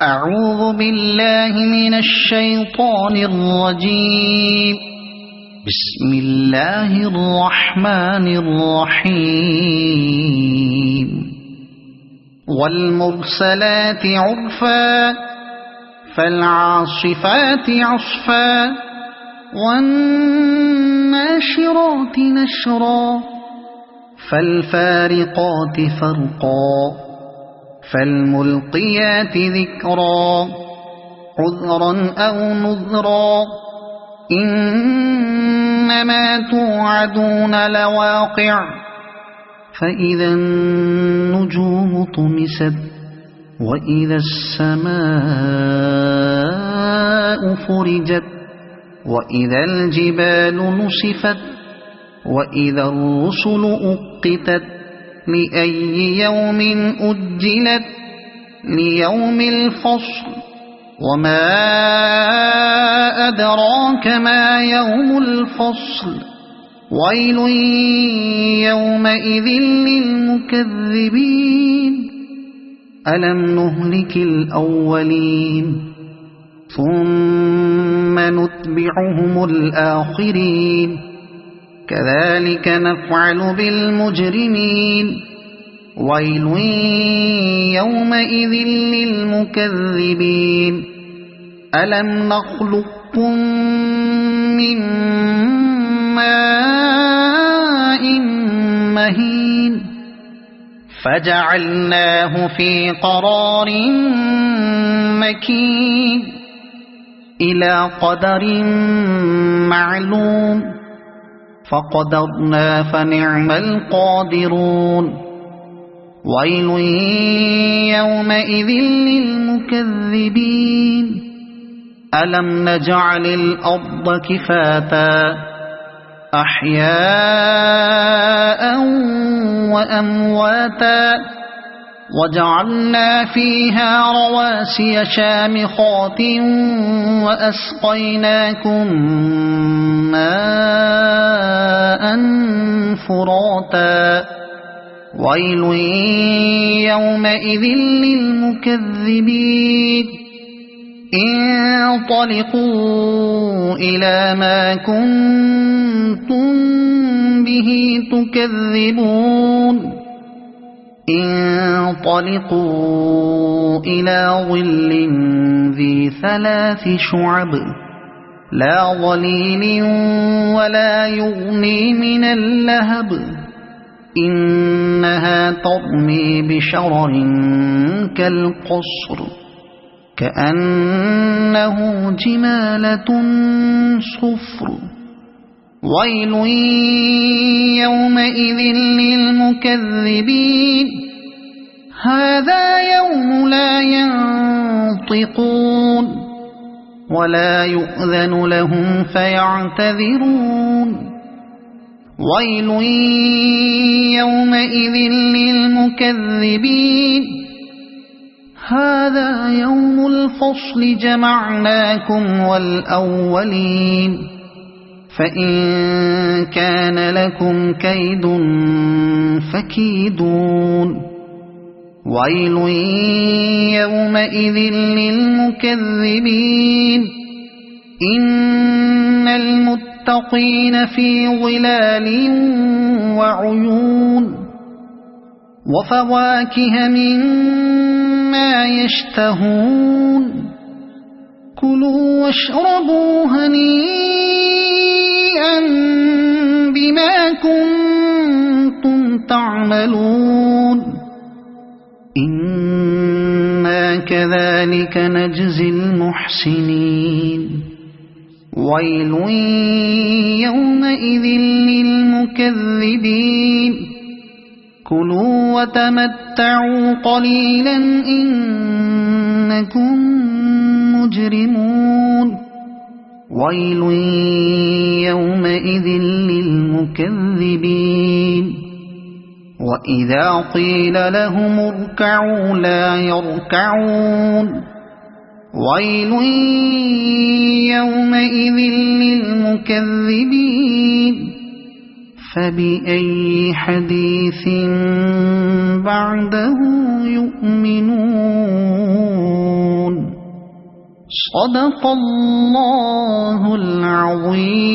أعوذ بالله من الشيطان الرجيم. بسم الله الرحمن الرحيم. والمرسلات عرفا فالعاصفات عصفا والناشرات نشرا فالفارقات فرقا فالملقيات ذكرا عذرا أو نذرا إنما توعدون لواقع فإذا النجوم طمست وإذا السماء فرجت وإذا الجبال نسفت وإذا الرسل أقتت لأي يوم أجلت ليوم الفصل وما أدراك ما يوم الفصل ويل يومئذ للمكذبين ألم نهلك الأولين ثم نتبعهم الآخرين كذلك نفعل بالمجرمين ويل يومئذ للمكذبين ألم نخلقكم من ماء مهين فجعلناه في قرار مكين إلى قدر معلوم فقدرنا فنعم القادرون ويل يومئذ للمكذبين ألم نجعل الأرض كفاتا أحياء وأمواتا وجعلنا فيها رواسي شامخات وأسقيناكم ماء فراتا ويل يومئذ للمكذبين انطلقوا إلى ما كنتم به تكذبون انطلقوا إلى ظل ذي 3 شعب لا ظليل ولا يغني من اللهب إنها ترمي بشرر كالقصر كأنه جمالة صفر ويل يومئذ للمكذبين هذا يوم لا ينطقون ولا يؤذن لهم فيعتذرون ويل يومئذ للمكذبين هذا يوم الفصل جمعناكم والأولين فإن كان لكم كيد فكيدون ويل يومئذ للمكذبين إن المتقين في ظلال وعيون وفواكه مما يشتهون كلوا واشربوا هنيئا بما كنتم تعملون إنا كذلك نجزي المحسنين ويل يومئذ للمكذبين كلوا وتمتعوا قليلا إنكم مجرمون ويل يومئذ للمكذبين وإذا قيل لهم اركعوا لا يركعون ويل يومئذ للمكذبين فبأي حديث بعده يؤمنون صدق الله العظيم.